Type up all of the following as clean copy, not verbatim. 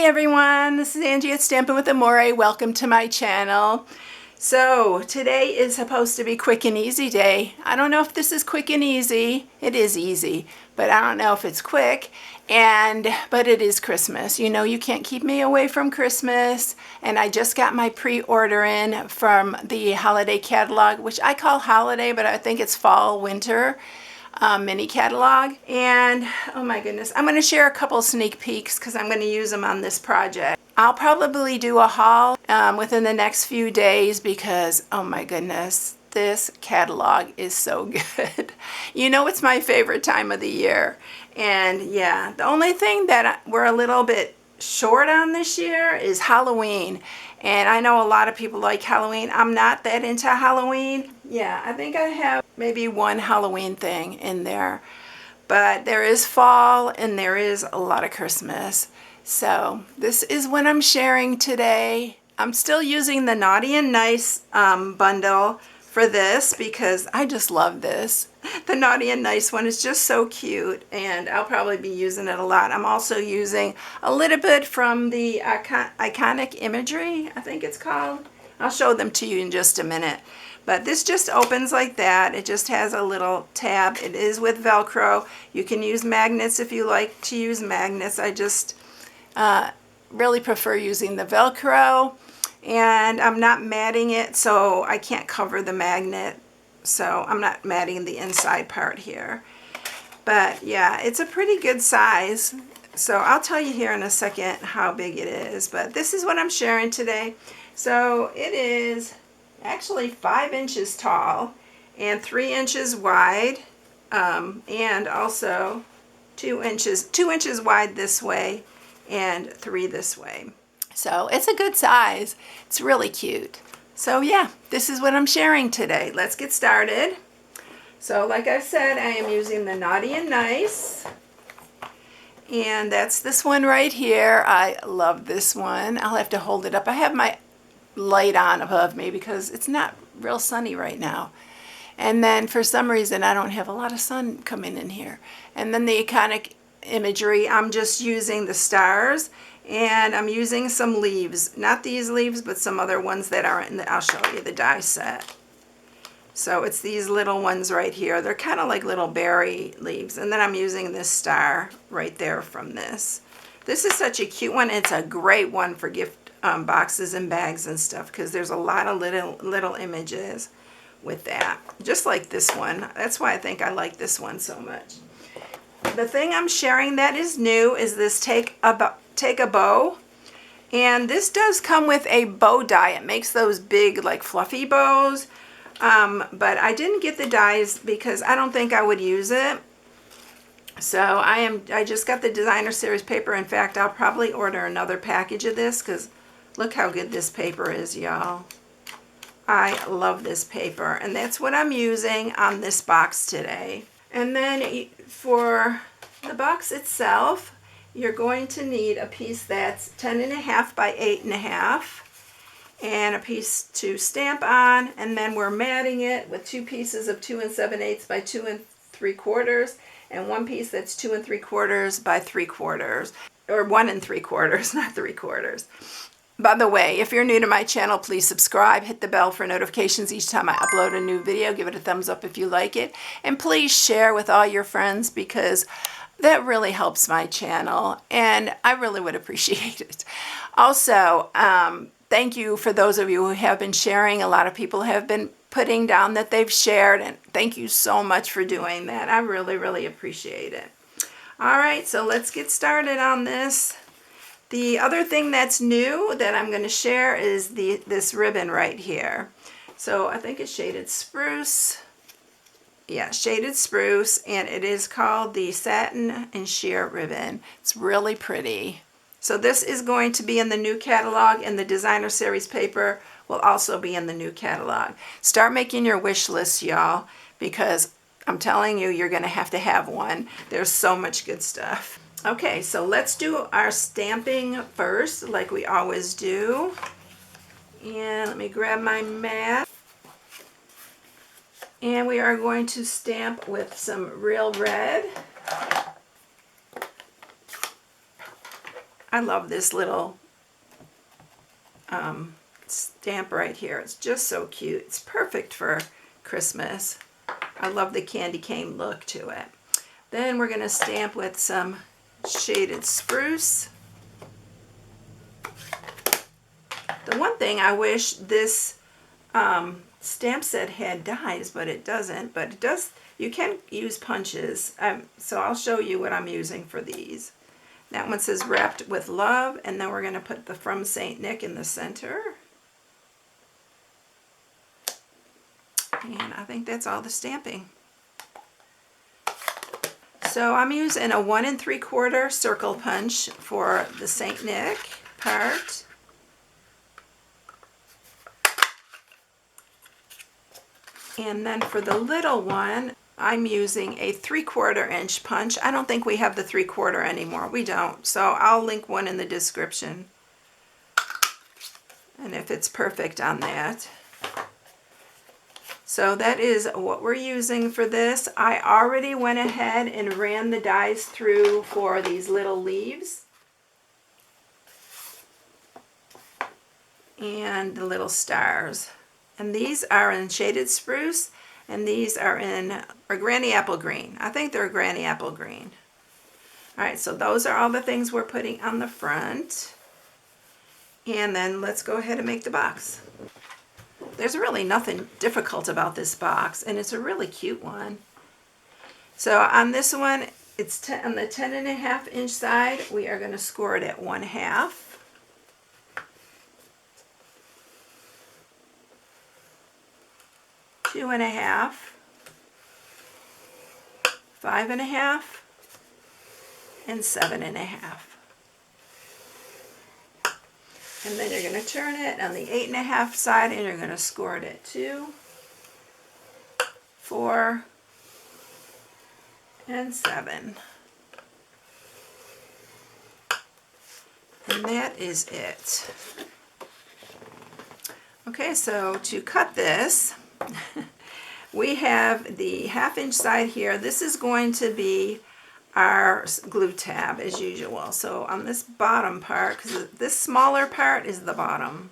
everyone, this is Angie at Stampin' with Amore. Welcome to my channel. So today is supposed to be quick and easy day. I don't know if this is quick and easy. It is easy, but I don't know if it's quick. But it is Christmas. You know, you can't keep me away from Christmas. And I just got my pre-order in from the holiday catalog, which I call holiday, but I think it's fall, winter. Mini catalog. And oh my goodness, I'm going to share a couple sneak peeks because I'm going to use them on this project. I'll probably do a haul within the next few days because oh my goodness, this catalog is so good. You know, it's my favorite time of the year. And yeah, the only thing that we're a little bit short on this year is Halloween. And I know a lot of people like Halloween. I'm not that into Halloween. Yeah, I think I have maybe one Halloween thing in there. But there is fall and there is a lot of Christmas. So this is what I'm sharing today. I'm still using the Naughty and Nice bundle for this because I just love this. The Naughty and Nice one is just so cute and I'll probably be using it a lot. I'm also using a little bit from the Iconic Imagery, I think it's called. I'll show them to you in just a minute. But this just opens like that. It just has a little tab. It is with Velcro. You can use magnets if you like to use magnets. I just really prefer using the Velcro. And I'm not matting it, so I can't cover the magnet. So I'm not matting the inside part here. But yeah, it's a pretty good size. So I'll tell you here in a second how big it is. But this is what I'm sharing today. So it is actually 5 inches tall and 3 inches wide. And also 2 inches wide this way and 3 this way. So it's a good size. It's really cute. So yeah, this is what I'm sharing today. Let's get started. So like I said, I am using the Naughty and Nice. And that's this one right here. I love this one. I'll have to hold it up. I have my light on above me because it's not real sunny right now. And then for some reason, I don't have a lot of sun coming in here. And then the Iconic Imagery, I'm just using the stars. And I'm using some leaves, not these leaves, but some other ones that are in the, I'll show you the die set. So it's these little ones right here. They're kind of like little berry leaves. And then I'm using this star right there from this. This is such a cute one. It's a great one for gift boxes and bags and stuff because there's a lot of little images with that. Just like this one. That's why I think I like this one so much. The thing I'm sharing that is new is this Take a Bow, and this does come with a bow die. It makes those big like fluffy bows, but I didn't get the dies because I don't think I would use it. So I just got the designer series paper. In fact, I'll probably order another package of this because look how good this paper is, y'all. I love this paper, and that's what I'm using on this box today. And then for the box itself, you're going to need a piece that's 10.5 by 8.5 and a piece to stamp on, and then we're matting it with 2 pieces of 2 7/8 by 2 3/4 and 1 piece that's 2 3/4 by 3/4, or 1 3/4, not 3/4. By the way, if you're new to my channel, please subscribe, hit the bell for notifications each time I upload a new video, give it a thumbs up if you like it, and please share with all your friends because that really helps my channel, and I really would appreciate it. Also, thank you for those of you who have been sharing. A lot of people have been putting down that they've shared, and thank you so much for doing that. I really, really appreciate it. All right, so let's get started on this. The other thing that's new that I'm going to share is this ribbon right here. So I think it's Shaded Spruce. Yeah, Shaded Spruce, and it is called the Satin and Sheer Ribbon. It's really pretty. So this is going to be in the new catalog, and the designer series paper will also be in the new catalog. Start making your wish list, y'all, because I'm telling you, you're going to have one. There's so much good stuff. Okay, so let's do our stamping first, like we always do. And let me grab my mat. And we are going to stamp with some Real Red. I love this little stamp right here. It's just so cute. It's perfect for Christmas. I love the candy cane look to it. Then we're going to stamp with some shaded spruce. The one thing I wish this stamp set had dies, but it doesn't. But it does. You can use punches. So I'll show you what I'm using for these. That one says wrapped with love, and then we're going to put the from St. Nick in the center. And I think that's all the stamping. So I'm using a 1 3/4 circle punch for the St. Nick part. And then for the little one, I'm using a 3/4 inch punch. I don't think we have the 3/4 anymore. We don't. So I'll link one in the description. And if it's perfect on that. So that is what we're using for this. I already went ahead and ran the dies through for these little leaves and the little stars. And these are in shaded spruce, and these are in granny apple green. I think they're granny apple green. All right, so those are all the things we're putting on the front. And then let's go ahead and make the box. There's really nothing difficult about this box, and it's a really cute one. So on this one, it's on the 10.5 inch side. We are going to score it at 1/2. Two 2.5, 5.5, and 7.5. And then you're going to turn it on the 8.5 side, and you're going to score it at 2, 4, and 7. And that is it. Okay, so to cut this, we have the 1/2 inch side here. This is going to be our glue tab as usual. So on this bottom part, because this smaller part is the bottom.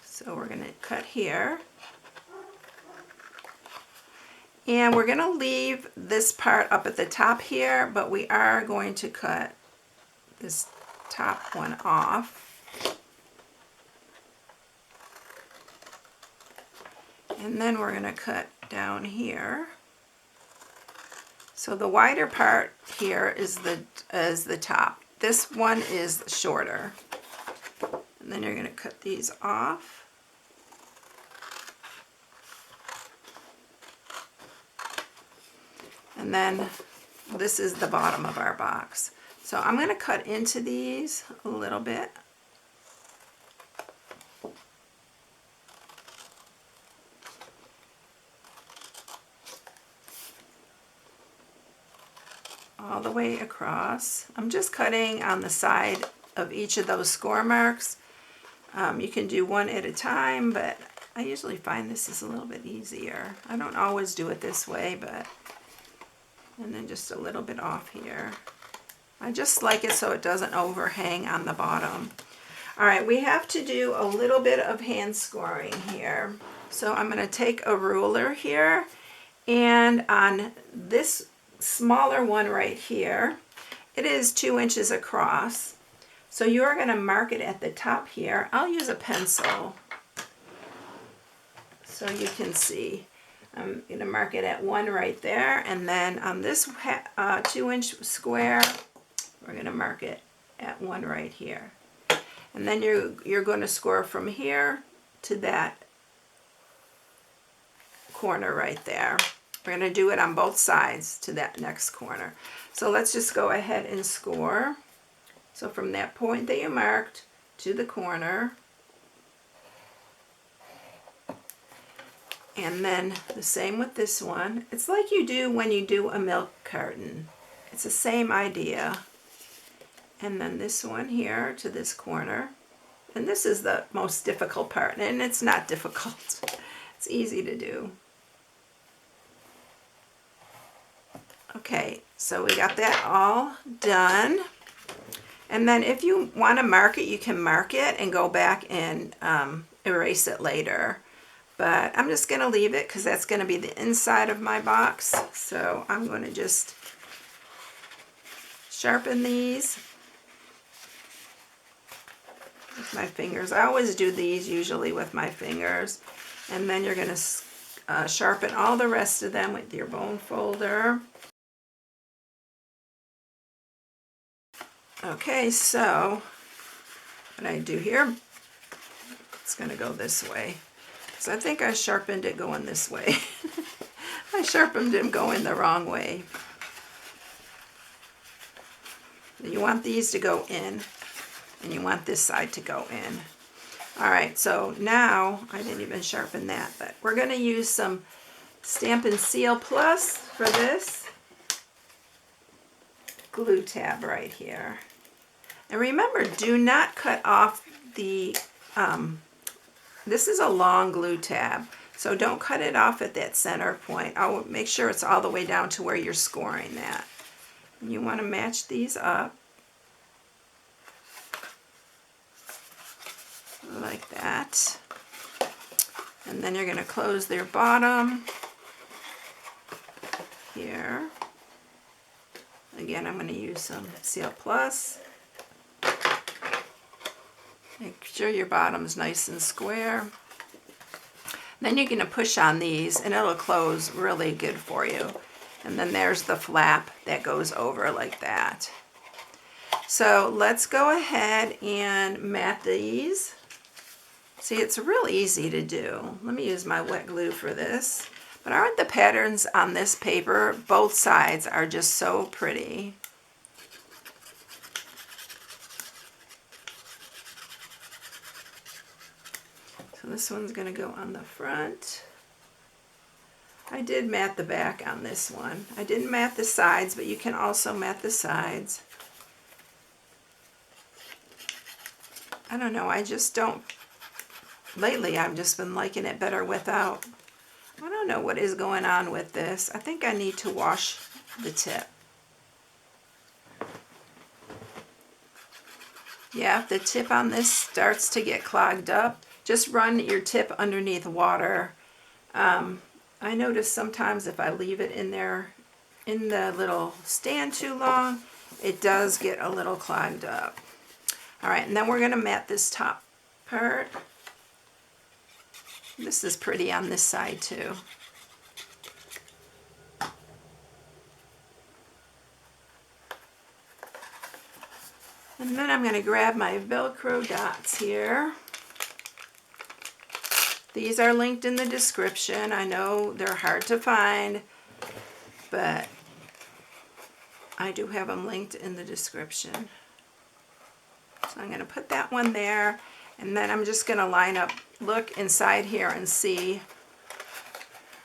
So we're going to cut here. And we're going to leave this part up at the top here, but we are going to cut this top one off. And then we're going to cut down here. So the wider part here is the top. This one is shorter. And then you're going to cut these off. And then this is the bottom of our box. So I'm going to cut into these a little bit. All the way across. I'm just cutting on the side of each of those score marks. You can do one at a time, but I usually find this is a little bit easier. I don't always do it this way, but and then just a little bit off here. I just like it so it doesn't overhang on the bottom. All right, we have to do a little bit of hand scoring here. So I'm going to take a ruler here, and on this smaller one right here, it is 2 inches across. So you're going to mark it at the top here. I'll use a pencil so you can see. I'm going to mark it at 1 right there, and then on this 2 inch square, we're going to mark it at 1 right here. And then you're going to score from here to that corner right there. We're going to do it on both sides to that next corner. So let's just go ahead and score. So from that point that you marked to the corner. And then the same with this one. It's like you do when you do a milk carton. It's the same idea. And then this one here to this corner. And this is the most difficult part, and it's not difficult. It's easy to do. Okay, so we got that all done. And then if you want to mark it, you can mark it and go back and erase it later. But I'm just going to leave it because that's going to be the inside of my box. So I'm going to just sharpen these with my fingers. I always do these usually with my fingers. And then you're going to sharpen all the rest of them with your bone folder. Okay, so what I do here, it's going to go this way. So I think I sharpened it going this way. I sharpened it going the wrong way. You want these to go in, and you want this side to go in. All right, so now, I didn't even sharpen that, but we're going to use some Stampin' Seal Plus for this glue tab right here. And remember, do not cut off the, this is a long glue tab, so don't cut it off at that center point. I'll make sure it's all the way down to where you're scoring that. And you want to match these up like that. And then you're going to close their bottom here. Again, I'm going to use some Seal Plus. Make sure your bottom's nice and square. Then you're going to push on these and it'll close really good for you. And then there's the flap that goes over like that. So let's go ahead and mat these. See, it's real easy to do. Let me use my wet glue for this. But aren't the patterns on this paper, both sides are just so pretty. So this one's going to go on the front. I did mat the back on this one. I didn't mat the sides, but you can also mat the sides. I don't know, I just don't, lately I've just been liking it better without. I don't know what is going on with this. I think I need to wash the tip. Yeah, if the tip on this starts to get clogged up, just run your tip underneath water. I notice sometimes if I leave it in there in the little stand too long, it does get a little clogged up. All right, and then we're going to mat this top part. This is pretty on this side too. And then I'm going to grab my Velcro dots here. These are linked in the description. I know they're hard to find, but I do have them linked in the description. So I'm going to put that one there, and then I'm just going to line up, look inside here and see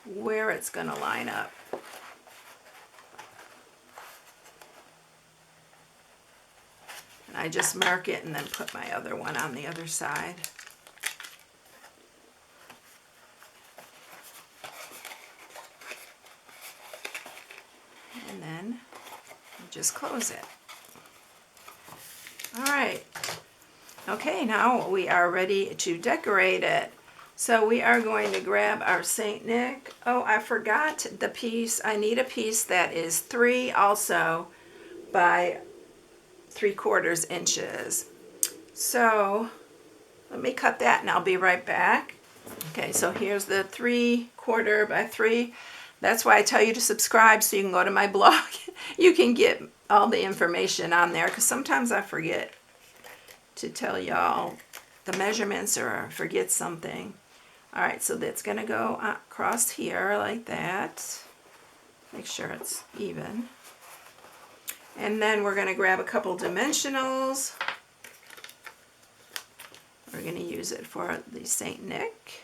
where it's going to line up. And I just mark it and then put my other one on the other side. And then just close it. All right. Okay, now we are ready to decorate it. So we are going to grab our Saint Nick. Oh, I forgot the piece. I need a piece that is 3 also by 3/4 inches. So let me cut that and I'll be right back. Okay, so here's the 3/4 by 3. That's why I tell you to subscribe so you can go to my blog. You can get all the information on there because sometimes I forget to tell y'all the measurements or forget something. All right, so that's going to go across here like that. Make sure it's even. And then we're going to grab a couple dimensionals. We're going to use it for the Saint Nick.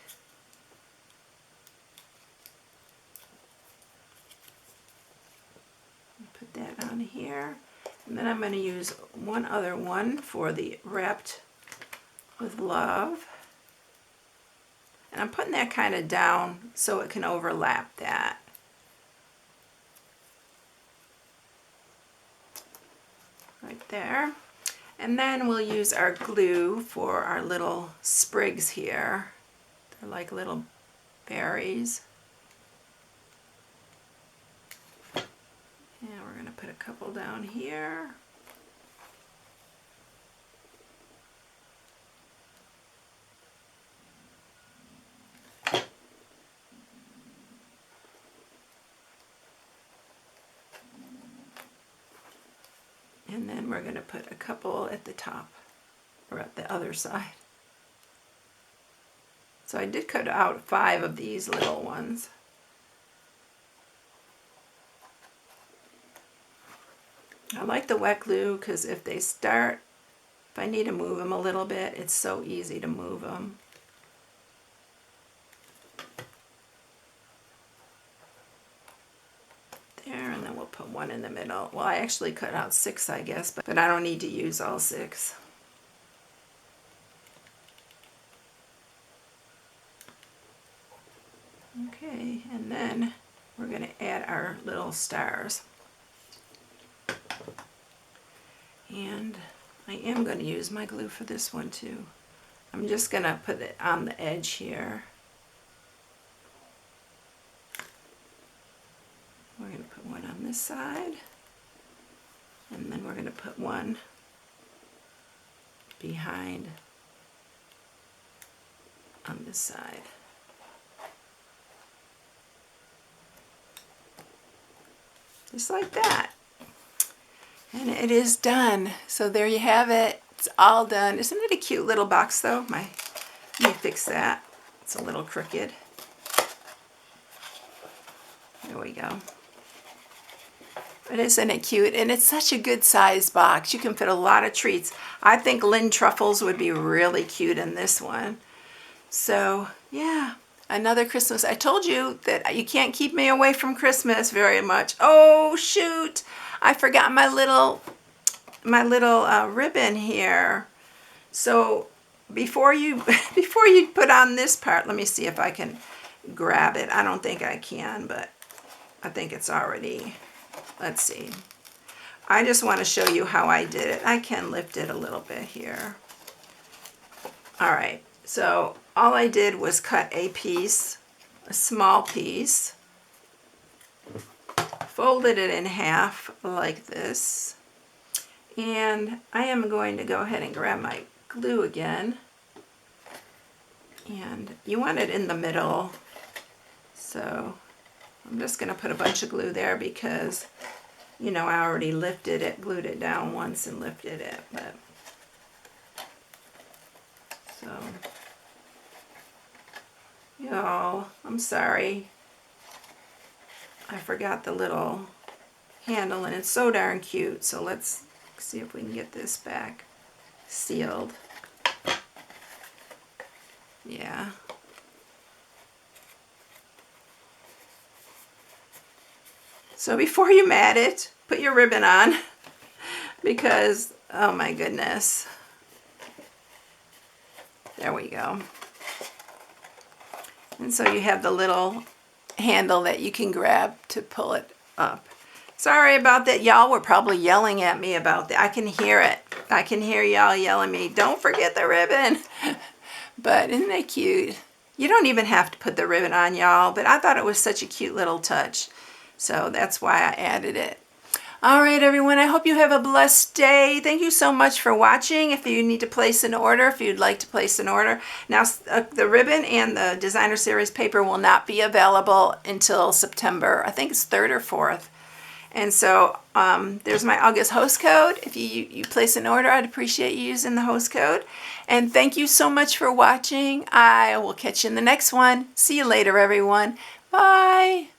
Put that on here. And then I'm going to use one other one for the Wrapped with Love. And I'm putting that kind of down so it can overlap that. Right there. And then we'll use our glue for our little sprigs here. They're like little berries. And we're going to put a couple down here. And then we're going to put a couple at the top, or at the other side. So I did cut out 5 of these little ones. I like the wet glue because if they start, if I need to move them a little bit, it's so easy to move them. There, and then we'll put one in the middle. Well, I actually cut out 6, I guess, but I don't need to use all 6. Okay, and then we're going to add our little stars. And I am going to use my glue for this one too. I'm just going to put it on the edge here. We're going to put one on this side, and then we're going to put one behind on this side. Just like that. And it is done. So there you have it. It's all done. Isn't it a cute little box though? Let me fix that. It's a little crooked. There we go. But isn't it cute? And it's such a good size box. You can fit a lot of treats. I think Lynn truffles would be really cute in this one. So yeah, another Christmas. I told you that you can't keep me away from Christmas very much. Oh shoot, I forgot my little ribbon here. So before you put on this part, let me see if I can grab it. I don't think I can, but I think it's already. Let's see. I just want to show you how I did it. I can lift it a little bit here. All right, so all I did was cut a piece, a small piece, folded it in half like this, and I am going to go ahead and grab my glue again, and you want it in the middle, so I'm just going to put a bunch of glue there because, you know, I already lifted it, glued it down once and lifted it, but so, y'all, I'm sorry. I forgot the little handle and it's so darn cute. So let's see if we can get this back sealed. Yeah. So before you mat it, put your ribbon on because, oh my goodness. There we go. And so you have the little handle that you can grab to pull it up. Sorry about that. Y'all were probably yelling at me about that. I can hear it. I can hear y'all yelling at me, don't forget the ribbon. But isn't that cute? You don't even have to put the ribbon on, y'all, but I thought it was such a cute little touch. So that's why I added it. All right, everyone, I hope you have a blessed day. Thank you so much for watching. If you need to place an order, if you'd like to place an order. Now, the ribbon and the designer series paper will not be available until September. I think it's 3rd or 4th. And so there's my August host code. If you place an order, I'd appreciate you using the host code. And thank you so much for watching. I will catch you in the next one. See you later, everyone. Bye.